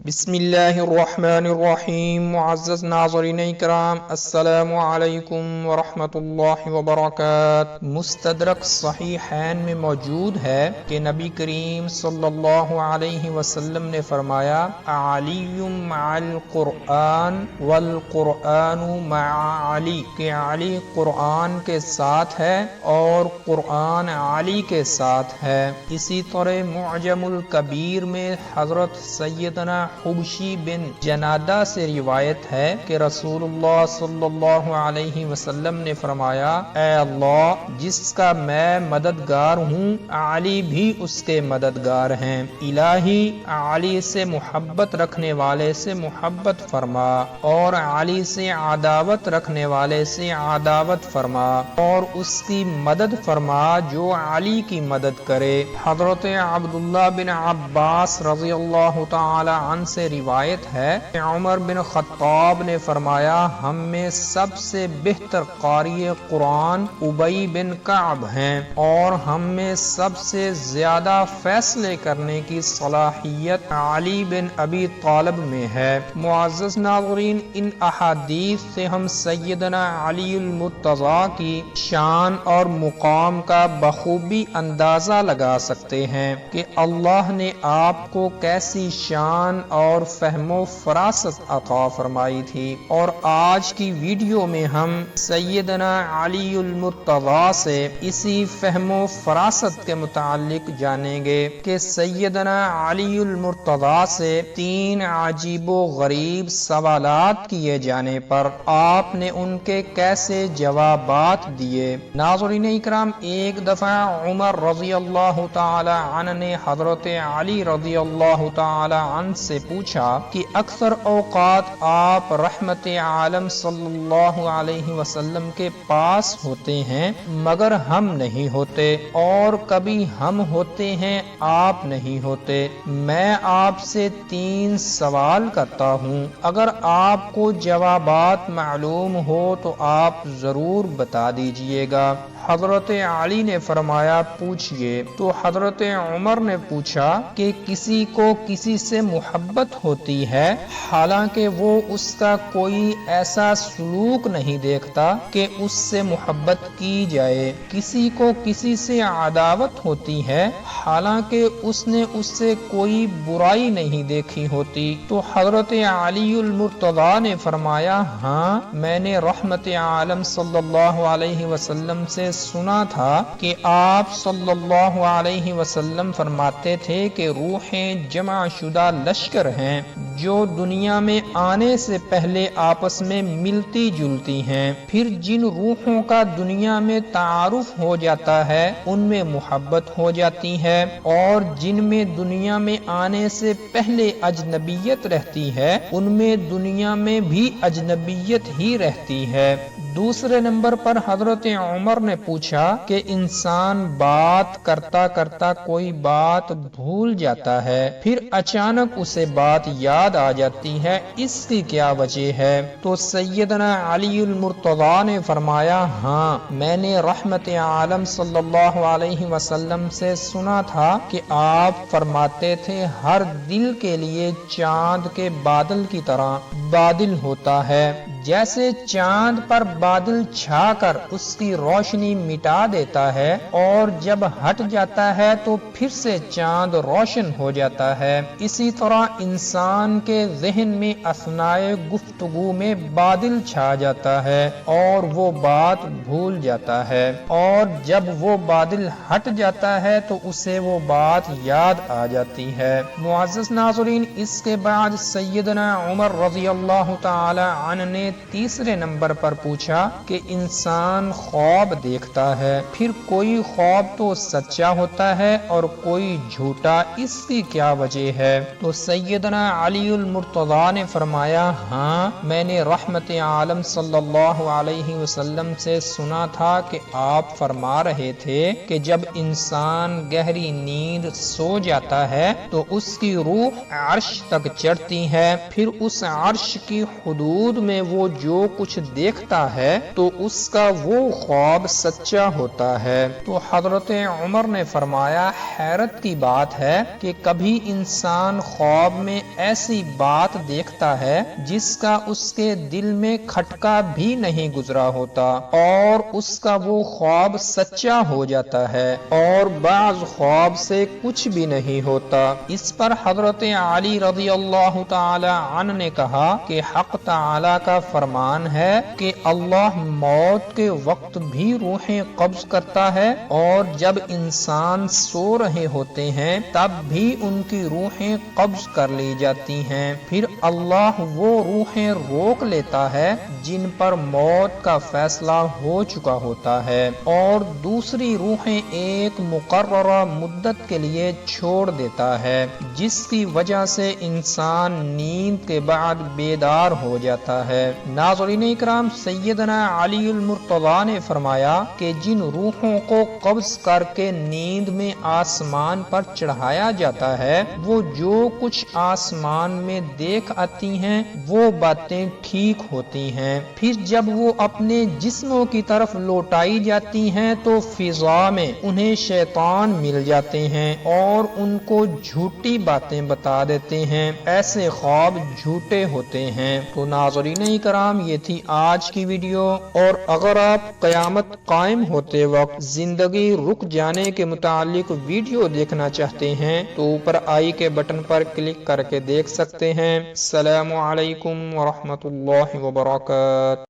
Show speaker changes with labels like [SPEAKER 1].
[SPEAKER 1] بسم اللہ الرحمن الرحیم۔ معزز ناظرین اکرام، السلام علیکم ورحمۃ اللہ وبرکاتہ۔ مستدرک صحیحین میں موجود ہے کہ نبی کریم صلی اللہ علیہ وسلم نے فرمایا، علی مع القرآن والقرآن مع علی، کہ علی قرآن کے ساتھ ہے اور قرآن علی کے ساتھ ہے۔ اسی طرح معجم الکبیر میں حضرت سیدنا حبشی بن جنادہ سے روایت ہے کہ رسول اللہ صلی اللہ علیہ وسلم نے فرمایا، اے اللہ، جس کا میں مددگار ہوں، علی بھی اس کے مددگار ہیں۔ الہی، علی سے محبت رکھنے والے سے محبت فرما اور علی سے عداوت رکھنے والے سے عداوت فرما اور اس کی مدد فرما جو علی کی مدد کرے۔ حضرت عبداللہ بن عباس رضی اللہ تعالی عنہ سے روایت ہے کہ عمر بن خطاب نے فرمایا، ہم میں سب سے بہتر قاری قرآن ابی بن کعب ہیں اور ہم میں سب سے زیادہ فیصلے کرنے کی صلاحیت علی بن ابی طالب میں ہے۔ معزز ناظرین، ان احادیث سے ہم سیدنا علی المرتضیٰ کی شان اور مقام کا بخوبی اندازہ لگا سکتے ہیں کہ اللہ نے آپ کو کیسی شان اور فہم و فراست عطا فرمائی تھی۔ اور آج کی ویڈیو میں ہم سیدنا علی المرتضیٰ سے اسی فہم و فراست کے متعلق جانیں گے کہ سیدنا علی المرتضیٰ سے 3 عجیب و غریب سوالات کیے جانے پر آپ نے ان کے کیسے جوابات دیے۔ ناظرین اکرام، ایک دفعہ عمر رضی اللہ تعالی عنہ نے حضرت علی رضی اللہ تعالی عنہ سے پوچھا کہ اکثر اوقات آپ رحمت عالم صلی اللہ علیہ وسلم کے پاس ہوتے ہیں مگر ہم نہیں ہوتے، اور کبھی ہم ہوتے ہیں آپ نہیں ہوتے۔ میں آپ سے 3 سوال کرتا ہوں، اگر آپ کو جوابات معلوم ہو تو آپ ضرور بتا دیجئے گا۔ حضرت علی نے فرمایا، پوچھئے۔ تو حضرت عمر نے پوچھا کہ کسی کو کسی سے محبت ہوتی ہے حالانکہ وہ اس کا کوئی ایسا سلوک نہیں دیکھتا کہ اس سے محبت کی جائے، کسی کو کسی سے عداوت ہوتی ہے حالانکہ اس نے اس سے کوئی برائی نہیں دیکھی ہوتی، تو حضرت علی المرتضیٰ نے فرمایا، ہاں، میں نے رحمت عالم صلی اللہ علیہ وسلم سے سنا تھا کہ آپ صلی اللہ علیہ وسلم فرماتے تھے کہ روحیں جمع شدہ لشکر ہیں جو دنیا میں آنے سے پہلے آپس میں ملتی جلتی ہیں، پھر جن روحوں کا دنیا میں تعارف ہو جاتا ہے ان میں محبت ہو جاتی ہے، اور جن میں دنیا میں آنے سے پہلے اجنبیت رہتی ہے ان میں دنیا میں بھی اجنبیت ہی رہتی ہے۔ دوسرے نمبر پر حضرت عمر نے پوچھا کہ انسان بات کرتا کرتا کوئی بات بھول جاتا ہے، پھر اچانک اسے بات یاد آ جاتی ہے، اس کی کیا وجہ ہے؟ تو سیدنا علی المرتضیٰ نے فرمایا، ہاں، میں نے رحمت عالم صلی اللہ علیہ وسلم سے سنا تھا کہ آپ فرماتے تھے ہر دل کے لیے چاند کے بادل کی طرح بادل ہوتا ہے، جیسے چاند پر بادل چھا کر اس کی روشنی مٹا دیتا ہے اور جب ہٹ جاتا ہے تو پھر سے چاند روشن ہو جاتا ہے، اسی طرح انسان کے ذہن میں اثناء گفتگو میں بادل چھا جاتا ہے اور وہ بات بھول جاتا ہے، اور جب وہ بادل ہٹ جاتا ہے تو اسے وہ بات یاد آ جاتی ہے۔ معزز ناظرین، اس کے بعد سیدنا عمر رضی اللہ تعالی عنہ نے تیسرے نمبر پر پوچھا کہ انسان خواب دیکھتا ہے، پھر کوئی خواب تو سچا ہوتا ہے اور کوئی جھوٹا، اس کی کیا وجہ ہے؟ تو سیدنا علی المرتضیٰ نے فرمایا، ہاں، میں نے رحمت عالم صلی اللہ علیہ وسلم سے سنا تھا کہ آپ فرما رہے تھے کہ جب انسان گہری نیند سو جاتا ہے تو اس کی روح عرش تک چڑھتی ہے، پھر اس عرش کی حدود میں وہ وہ جو کچھ دیکھتا ہے تو اس کا وہ خواب سچا ہوتا ہے۔ تو حضرت عمر نے فرمایا حیرت کی بات ہے کہ کبھی انسان خواب میں ایسی بات دیکھتا ہے جس کا اس کے دل میں کھٹکا بھی نہیں گزرا ہوتا اور اس کا وہ خواب سچا ہو جاتا ہے، اور بعض خواب سے کچھ بھی نہیں ہوتا۔ اس پر حضرت علی رضی اللہ تعالی عنہ نے کہا کہ حق تعالی کا فرمان ہے کہ اللہ موت کے وقت بھی روحیں قبض کرتا ہے، اور جب انسان سو رہے ہوتے ہیں تب بھی ان کی روحیں قبض کر لی جاتی ہیں، پھر اللہ وہ روحیں روک لیتا ہے جن پر موت کا فیصلہ ہو چکا ہوتا ہے، اور دوسری روحیں ایک مقررہ مدت کے لیے چھوڑ دیتا ہے، جس کی وجہ سے انسان نیند کے بعد بیدار ہو جاتا ہے۔ ناظرین اکرام، سیدنا علی المرتضیٰ نے فرمایا کہ جن روحوں کو قبض کر کے نیند میں آسمان پر چڑھایا جاتا ہے وہ جو کچھ آسمان میں دیکھ آتی ہیں وہ باتیں ٹھیک ہوتی ہیں، پھر جب وہ اپنے جسموں کی طرف لوٹائی جاتی ہیں تو فضا میں انہیں شیطان مل جاتے ہیں اور ان کو جھوٹی باتیں بتا دیتے ہیں، ایسے خواب جھوٹے ہوتے ہیں۔ تو ناظرین اکرام، یہ تھی آج کی ویڈیو، اور اگر آپ قیامت قائم ہوتے وقت زندگی رک جانے کے متعلق ویڈیو دیکھنا چاہتے ہیں تو اوپر آئی کے بٹن پر کلک کر کے دیکھ سکتے ہیں۔ السلام علیکم ورحمۃ اللہ وبرکاتہ۔